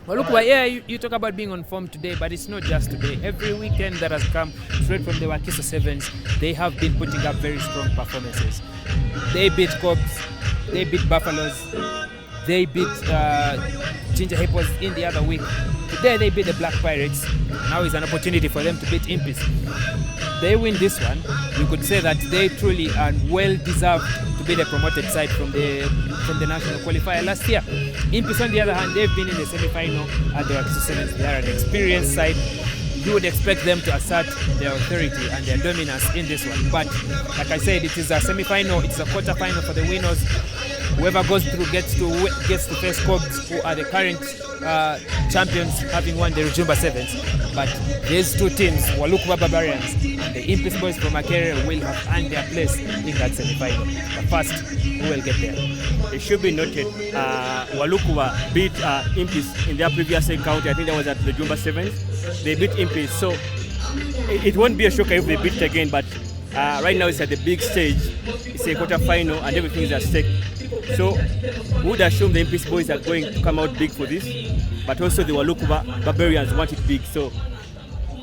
Walukuba, yeah, you talk about being on form today, but it's not just today. Every weekend that has come straight from the Wakiso Sevens, they have been putting up very strong performances. They beat Cops, they beat Buffaloes, they beat Ginger Hippos in the other week. Today they beat the Black Pirates. Now is an opportunity for them to beat Impis. They win this one, you could say that they truly are well deserved to be the promoted side from the national qualifier last year. Impis, on the other hand, they've been in the semi-final at the Wakiso Sevens. They are an experienced side. You would expect them to assert their authority and their dominance in this one. But like I said, it is a semi-final, it's a quarter-final for the winners. Whoever goes through gets to face Cobs, who are the current champions, having won the Rujumba Sevens. But these two teams, Walukuba Barbarians and the Impis boys from Makerere, will have earned their place in that semi-final. But first, who will get there? It should be noted, Walukuba beat Impis in their previous encounter. I think that was at the Rujumba Sevens. They beat Impis, so it won't be a shocker if they beat it again. But right now it's at the big stage. It's a quarter-final and everything is at stake. So we would assume the Impis boys are going to come out big for this, but also the Walukuba Barbarians want it big, so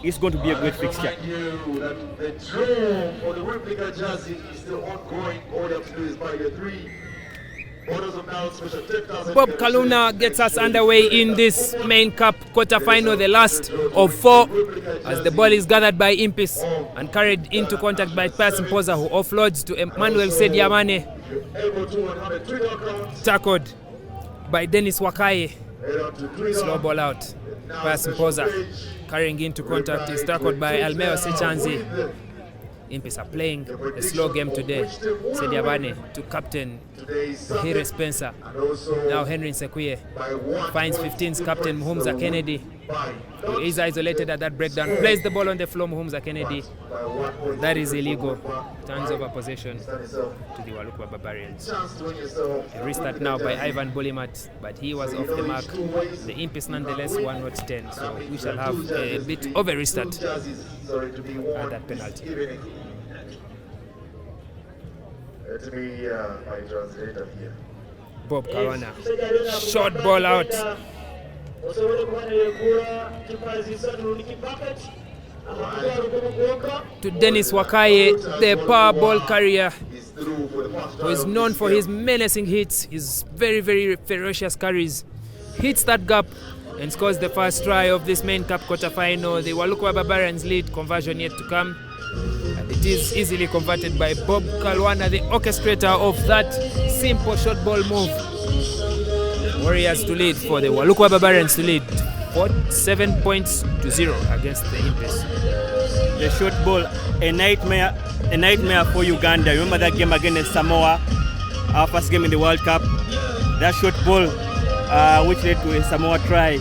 it's going to be a great fixture. The draw for the replica jersey is still ongoing. All you have to do is buy the 3 orders of now special 10,000. Bob Kaluna gets us underway in this main cup quarter-final, the last of 4, as the ball is gathered by Impis and carried into contact by Pius Mpoza, who offloads to Emmanuel Sediamane. Tackled by Dennis Wakaye. Slow ball out. Pius Mpoza carrying into contact is tackled by Almeo Sechanzi. Impis are playing a slow game today. Sediabane to captain Hire Spencer. Now Henry Nsekwie finds 15's captain Muhumza Kennedy. He is isolated at that breakdown. Plays the ball on the floor, Muhumza Kennedy. That is illegal. Turns over possession to the Walukuba Barbarians. A restart now by Ivan Bolimat, but he was off the mark. The Impis nonetheless 1-10, so we shall have a bit of a restart at that penalty. Let me my translator here. Bob Kawana. Short ball out. To Dennis Wakaye, the power ball carrier, who is known for his menacing hits, his very, very ferocious carries. Hits that gap and scores the first try of this main cup quarter-final. The Walukuba Barbarians lead, conversion yet to come. And it is easily converted by Bob Kalwana, the orchestrator of that simple short ball move. Warriors to lead for the Walukuba Barbarians to lead 7 points to 0 against the Impis. The short ball, a nightmare for Uganda. Remember that game against Samoa, our first game in the World Cup? That short ball which led to a Samoa try.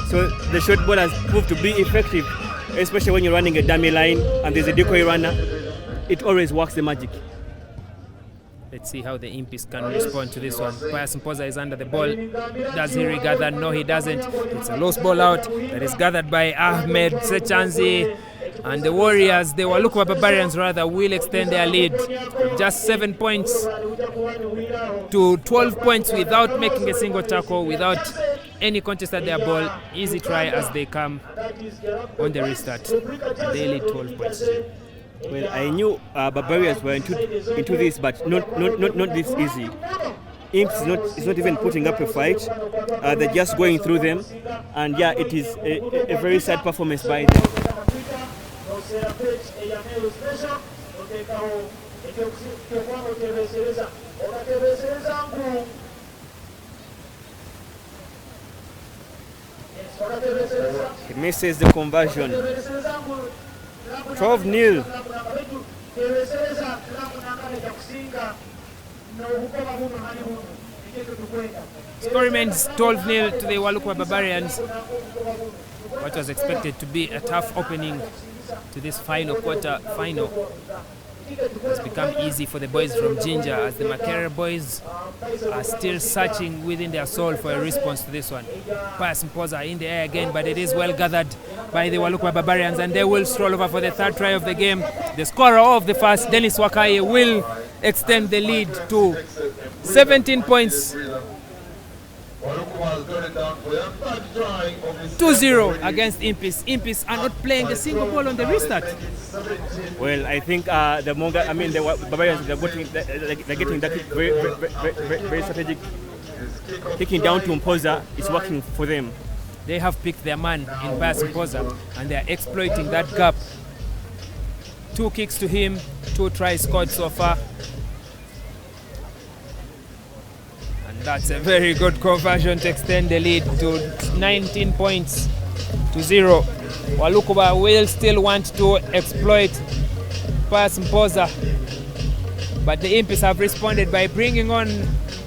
So the short ball has proved to be effective, especially when you're running a dummy line and there's a decoy runner. It always works the magic. Let's see how the Impis can respond to this one. Pius Mpoza is under the ball. Does he regather? No, he doesn't. It's a loose ball out that is gathered by Ahmed Sechanzi. And the Warriors, the Walukuba Barbarians rather, will extend their lead. Just 7 points to 12 points without making a single tackle, without any contest at their ball. Easy try as they come on the restart. They lead 12 points. Well, I knew Barbarians were into this, but not this easy. Imps is not even putting up a fight. They're just going through them. And yeah, it is a very sad performance by them. He misses the conversion. 12-0. Score remains 12-0 to the Walukuba Barbarians. What was expected to be a tough opening to this quarter final has become easy for the boys from Ginger, as the Makerere boys are still searching within their soul for a response to this one. Pius Mpoza in the air again, but it is well gathered by the Walukuba Barbarians, and they will stroll over for the third try of the game. The scorer of the first, Dennis Wakaye, will extend the lead to 17 points has got it down for the third try of this 2-0 against Impis. Impis are not playing a single ball on the restart. Well, I think the Barbarians, they're getting that kick very strategic. Kicking down to Mpoza is working for them. They have picked their man in Pius Mpoza and they are exploiting that gap. 2 kicks to him, 2 tries scored so far. And that's a very good conversion to extend the lead to 19 points to 0. Walukuba will still want to exploit Pius Mpoza, but the Impis have responded by bringing on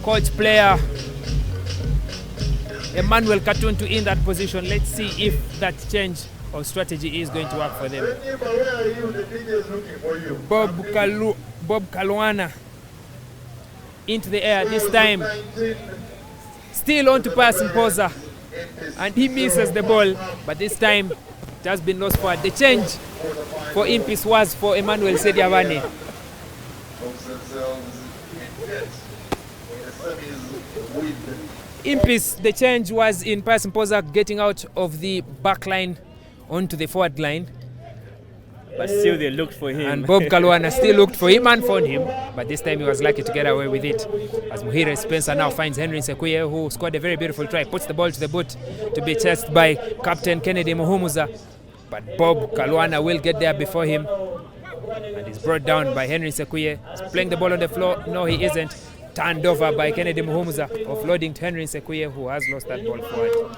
coach player Emmanuel Katun to in that position. Let's see if that change of strategy is going to work for them. Bob Kaluana into the air this time. Still on to Pius Mpoza. And he misses the ball, but this time it has been lost forward. The change for Impis was for Emmanuel Sediavane. Impis, the change was in Pius Mpoza getting out of the back line onto the forward line. But still they looked for him. And Bob Kaluana still looked for him and found him, but this time he was lucky to get away with it. As Muhire Spencer now finds Henry Sekuye, who scored a very beautiful try, puts the ball to the boot to be chased by Captain Kennedy Muhumuza. But Bob Kaluana will get there before him. And he's brought down by Henry Sekuye. He's playing the ball on the floor. No, he isn't. Turned over by Kennedy Muhumuza, offloading to Henry Sekuye, who has lost that ball forward.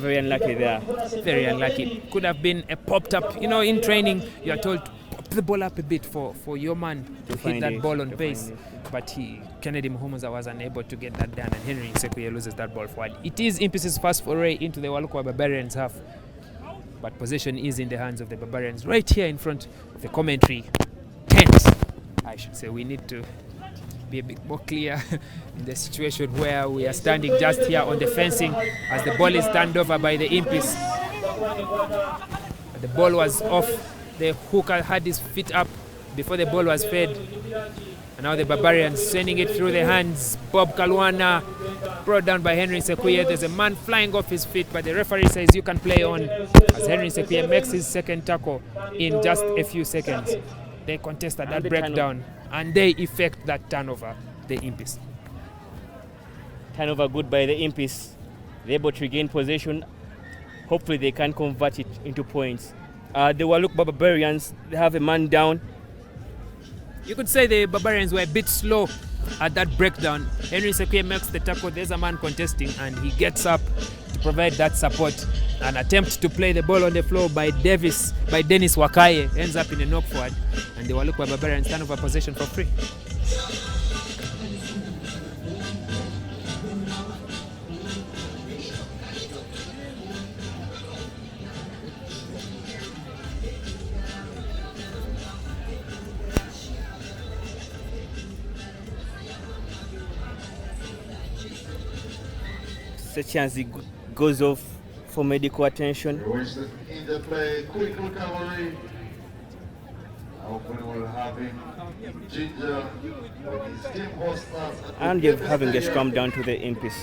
Very unlucky there. Very unlucky. Could have been a popped up. You know, in training, you are told to pop the ball up a bit for your man to hit that ball on pace. But Kennedy Muhumuza was unable to get that done, and Henry Sekuye loses that ball forward. It is Impis's first foray into the Walukuba Barbarians half. But possession is in the hands of the Barbarians right here in front of the commentary tent. I should say we need to be a bit more clear in the situation where we are standing just here on the fencing as the ball is turned over by the Impis. The ball was off. The hooker had his feet up before the ball was fed. And now the Barbarians sending it through the hands. Bob Kaluana brought down by Henry Sekuye. There's a man flying off his feet, but the referee says you can play on as Henry Sekuye makes his second tackle in just a few seconds. They contested that breakdown and they effect that turnover, the Impis. Turnover good by the Impis. They're able to regain possession. Hopefully they can convert it into points. The Walukuba Barbarians, they have a man down. You could say the Barbarians were a bit slow at that breakdown. Henry Sekuye makes the tackle, there's a man contesting, and he gets up to provide that support. An attempt to play the ball on the floor by Dennis Wakaye ends up in a knock forward, and the Walukuba Barbarians turn over possession for free. Sechanzi goes off for medical attention. Interplay, quick recovery. Hopefully we'll have him ginger with his team hosters. And you're having a scrum down to the Impis.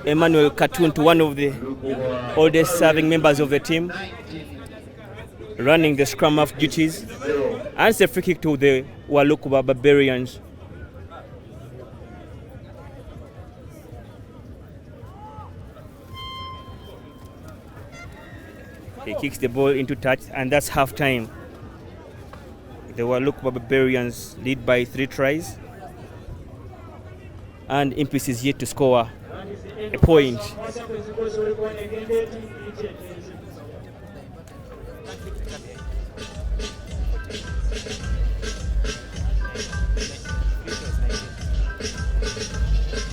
Emmanuel Katun, to one of the oldest serving members of the team, running the scrum half duties. And it's a free kick to the Walukuba Barbarians. He kicks the ball into touch, and that's half time. The Walukuba Barbarians lead by 3 tries, and Impis is yet to score a point.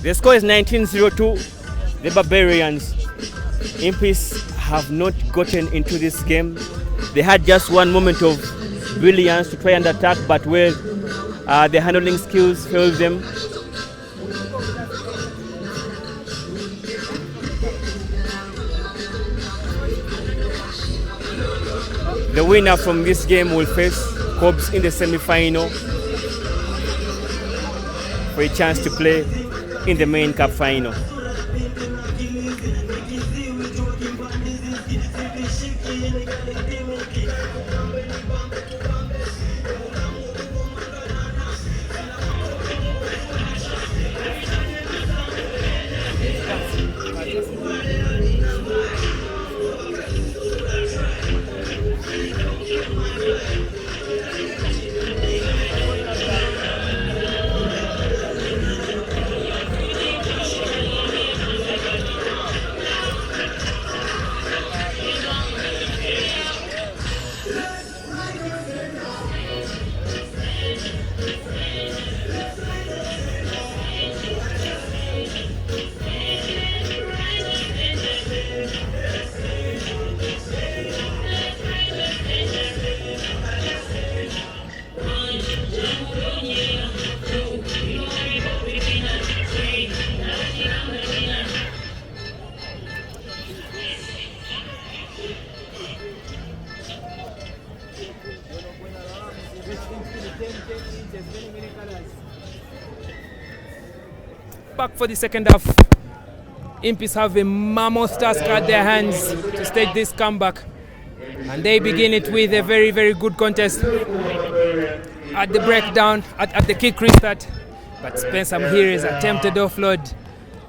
The score is 19-02. The Barbarians. Impis have not gotten into this game. They had just one moment of brilliance to try and attack, but where the handling skills failed them. The winner from this game will face Cobbs in the semi-final. for a chance to play in the main cup final. Back for the second half. Impis have a mammoth task at their hands to stage this comeback. And they begin it with a very, very good contest at the breakdown, at the kick restart. But Spencer Muhire's attempted offload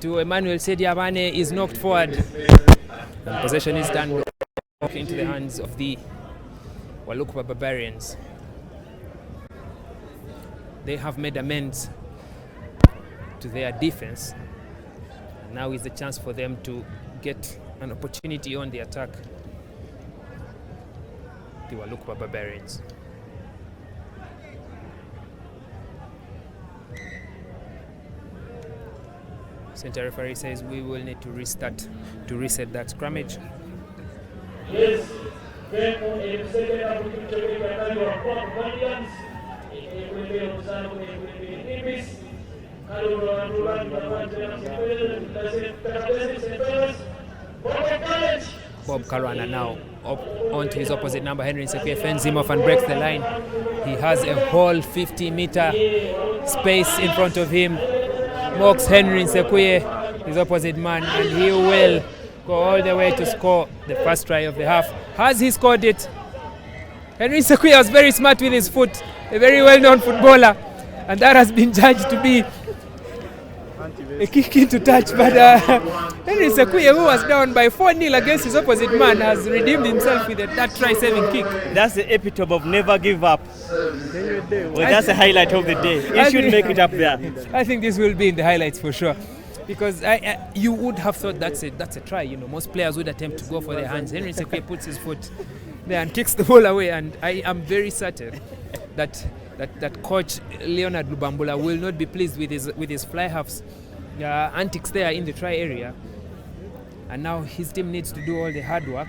to Emmanuel Sediabane is knocked forward. And possession is done into the hands of the Walukuba Barbarians. They have made amends to their defense. Now is the chance for them to get an opportunity on the attack. The Walukuba Barbarians. Center referee says we will need to restart to reset that scrummage. Yes, Bob Karwana now up onto his opposite number. Henry Nsekwe fends him off and breaks the line. He has a whole 50-meter space in front of him. Mocks Henry Nsekwe, his opposite man, and he will go all the way to score the first try of the half. Has he scored it? Henry Nsekwe was very smart with his foot, a very well-known footballer, and that has been judged to be a kick into touch, but Henry Nsekwe, who was down by 4-0 against his opposite man, has redeemed himself with that try-saving kick. That's the epitome of never give up. Well, that's the highlight of the day. You should make it up there. I think this will be in the highlights for sure, because you would have thought that's a try. You know, most players would attempt to go for their hands. Henry Nsekwe puts his foot there and kicks the ball away, and I am very certain that coach Leonard Lubambula will not be pleased with his fly halves antics there in the try area, and now his team needs to do all the hard work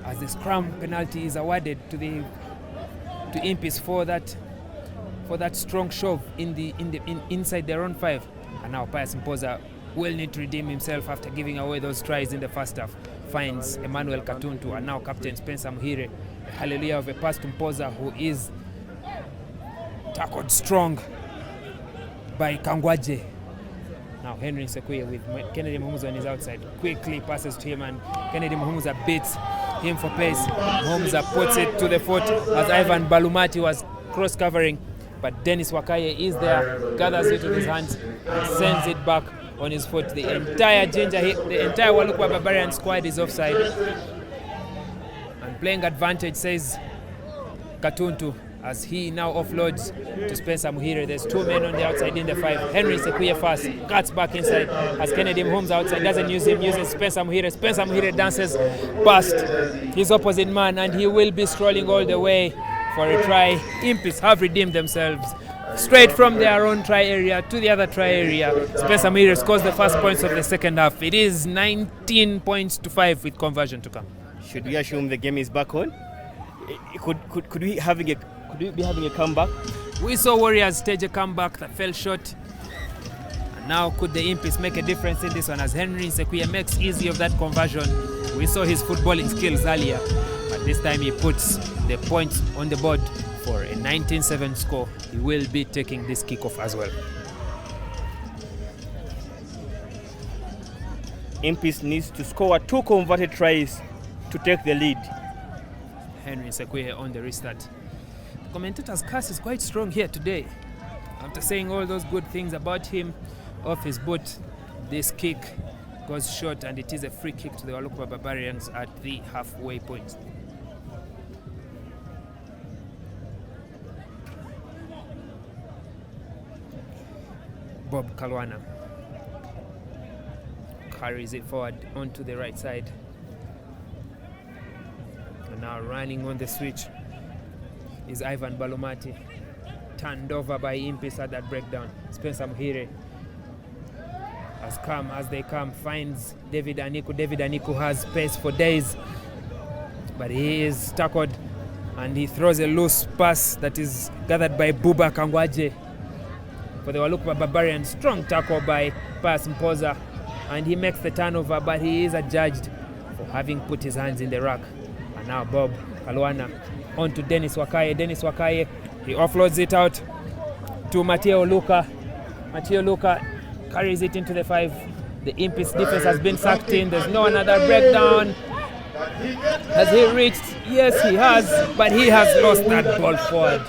as the scrum penalty is awarded to Impis for that strong shove inside their own 5. And now Pius Mpoza will need to redeem himself after giving away those tries in the first half. Finds Emmanuel Katuntu, and now captain Spencer Muhire. Hallelujah of a pass to Mpoza, who is tackled strong by Kangwaje. Now Henry Nsekwe with Kennedy Muhumuza on his outside, quickly passes to him, and Kennedy Muhumuza beats him for pace. Muhumuza puts it to the foot as Ivan Balumati was cross-covering, but Dennis Wakaye is there, gathers it in his hands and sends it back on his foot. The entire Walukuba Barbarian squad is offside. And playing advantage, says Katuntu, as he now offloads to Spencer Muhire. There's 2 men on the outside in the 5. Henry Nsekwe first, cuts back inside as Kennedy Muhumuza outside, doesn't use him, uses Spencer Muhire. Spencer Muhire dances past his opposite man, and he will be strolling all the way for a try. Impis have redeemed themselves straight from their own try area to the other try area. Spencer Muhire scores the first points of the second half. It is 19 points to 5 with conversion to come. Should we assume the game is back on? Could we be having a comeback? We saw Warriors stage a comeback that fell short. And now could the Impis make a difference in this one, as Henry Nsekwe makes easy of that conversion? We saw his footballing skills earlier, but This time he puts the points on the board for a 19-7 score. He will be taking this kickoff as well. Impis needs to score 2 converted tries to take the lead. Henry Nsekwe on the restart. The commentator's curse is quite strong here today. After saying all those good things about him off his boot, this kick goes short and it is a free kick to the Walukuba Barbarians at the halfway point. Bob Kalwana carries it forward onto the right side. And now running on the switch is Ivan Balomati, turned over by Impis at that breakdown. Spencer Muhire has come as they come, finds David Aniku. David Aniku has pace for days, but he is tackled and he throws a loose pass that is gathered by Buba Kangwaje for the Walukuba Barbarians. Strong tackle by Pass Mpoza, and he makes the turnover, but he is adjudged for having put his hands in the rack. And now Bob Kalwana on to Dennis Wakaye. Dennis Wakaye, he offloads it out to Mateo Luka. Mateo Luka carries it into the 5. The Impis defense has been sucked in. There's no another breakdown. Has he reached? Yes, he has, but he has lost that ball forward.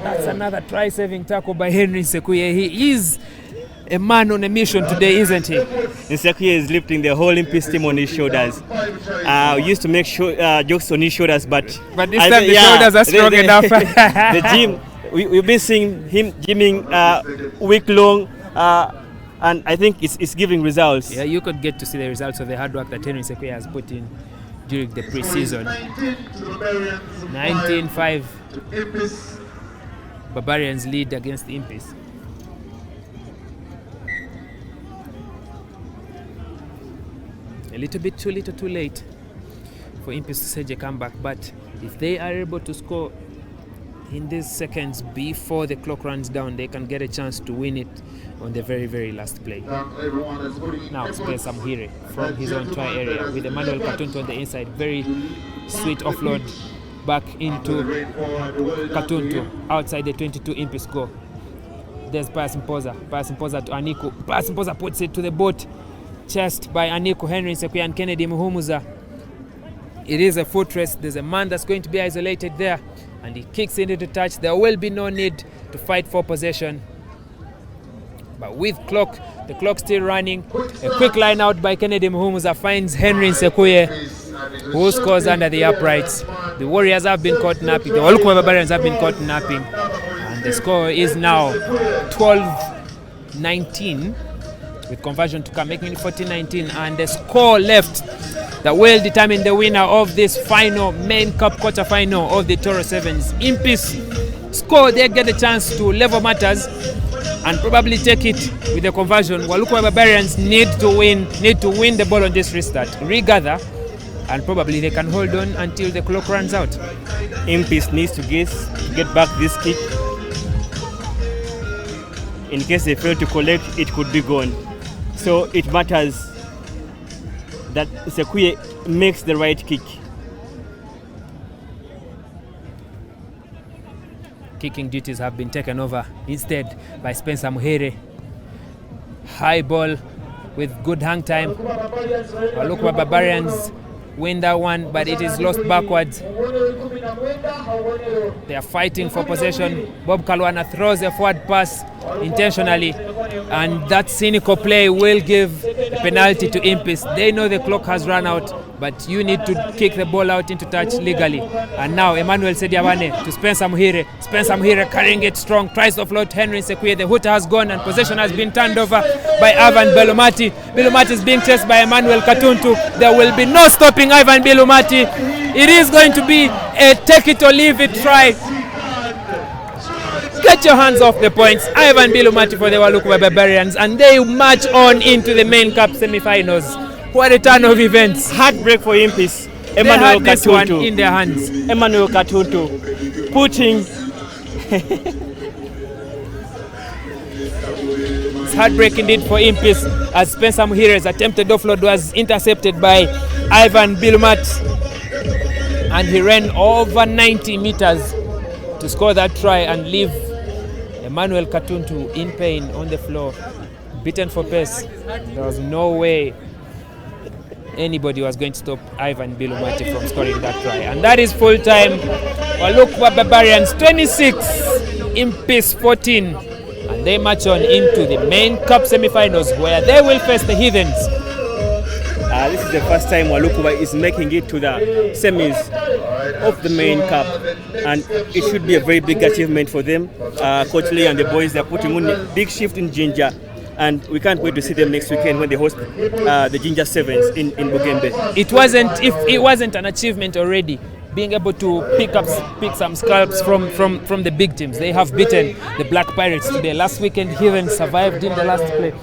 That's another try-saving tackle by Henry Nsekwe. He is a man on a mission today, isn't he? Nsekwe is lifting the whole Impis team on his shoulders. We used to make jokes on his shoulders, but this time the shoulders are strong enough. The gym, we've been seeing him gymming week long, and I think it's giving results. Yeah, you could get to see the results of the hard work that Henry Nsekwe has put in during the pre-season. 19-5. Barbarians lead against Impis. A little bit too little too late for Impis to stage a comeback, but if they are able to score in these seconds before the clock runs down, they can get a chance to win it on the very, very last play. Now Spencer Muhire from his own try area with Emmanuel Katuntu on the inside. Very sweet offload back into Katuntu outside the 22 Impis goal. There's Pius Mpoza. Pius Mpoza to Aniku. Pius Mpoza puts it to the boat. Chased by Aniku, Henry Nsekwe and Kennedy Muhumuza. It is a foot race. There's a man that's going to be isolated there, and he kicks into the touch. There will be no need to fight for possession. But with the clock still running, a quick line out by Kennedy Muhumuza finds Henry Nsekwe, who scores under the uprights. The Warriors have been caught napping. The Walukuba Barbarians have been caught napping. And the score is now 12-19. With conversion to come, making it 14-19, and the score left that will determine the winner of this final main cup quarter-final of the Tooro Sevens. Impis score, they get a chance to level matters and probably take it with the conversion. Walukuba Barbarians need to win the ball on this restart, regather, and probably they can hold on until the clock runs out. Impis needs to get back this kick. In case they fail to collect, it could be gone. So it matters that Nsekwe makes the right kick. Kicking duties have been taken over instead by Spencer Muhire. High ball with good hang time. Walukuba Barbarians win that one, but it is lost backwards. They are fighting for possession. Bob Kalwana throws a forward pass intentionally, and that cynical play will give a penalty to Impis. They know the clock has run out, but you need to kick the ball out into touch legally. And now Emmanuel Sediabane to Spencer Muhire. Spencer Muhire carrying it strong, tries to offload Henry Nsekwe. The hooter has gone and possession has been turned over by Ivan Belomati. Belomati is being chased by Emmanuel Katuntu. There will be no stopping Ivan Belomati. It is going to be a take it or leave it try. Get your hands off the points. Ivan Belomati for the Walukuba Barbarians, and they march on into the main cup semi-finals. What a turn of events. Heartbreak for Impis. Emmanuel Katuntu in their hands. Emmanuel Katuntu putting it's heartbreak indeed for Impis, as Spencer Muhire's attempted offload was intercepted by Ivan Belomati. and he ran over 90 meters to score that try and leave Emmanuel Katuntu in pain on the floor, beaten for pace. There was no way anybody was going to stop Ivan Bilumati from scoring that try. And that is full time. Walukuba Barbarians 26, Impis 14. And they march on into the main cup semi-finals where they will face the Heathens. This is the first time Walukuba is making it to the semis of the main cup, and it should be a very big achievement for them. Coach Lee and the boys, they're putting on a big shift in Ginger, and we can't wait to see them next weekend when they host the Ginger Sevens in Bugembe. If it wasn't an achievement already, being able to pick some scalps from the big teams. They have beaten the Black Pirates today. Last weekend, Heathen survived in the last play.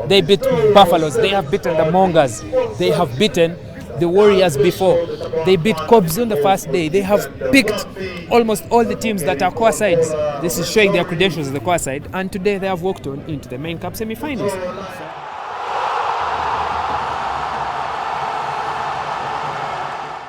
They beat Buffaloes. They have beaten the Mongers. They have beaten the Warriors before. They beat Cobs on the first day. They have picked almost all the teams that are core sides. This is showing their credentials as the core side. And today they have walked on into the main cup semi-finals.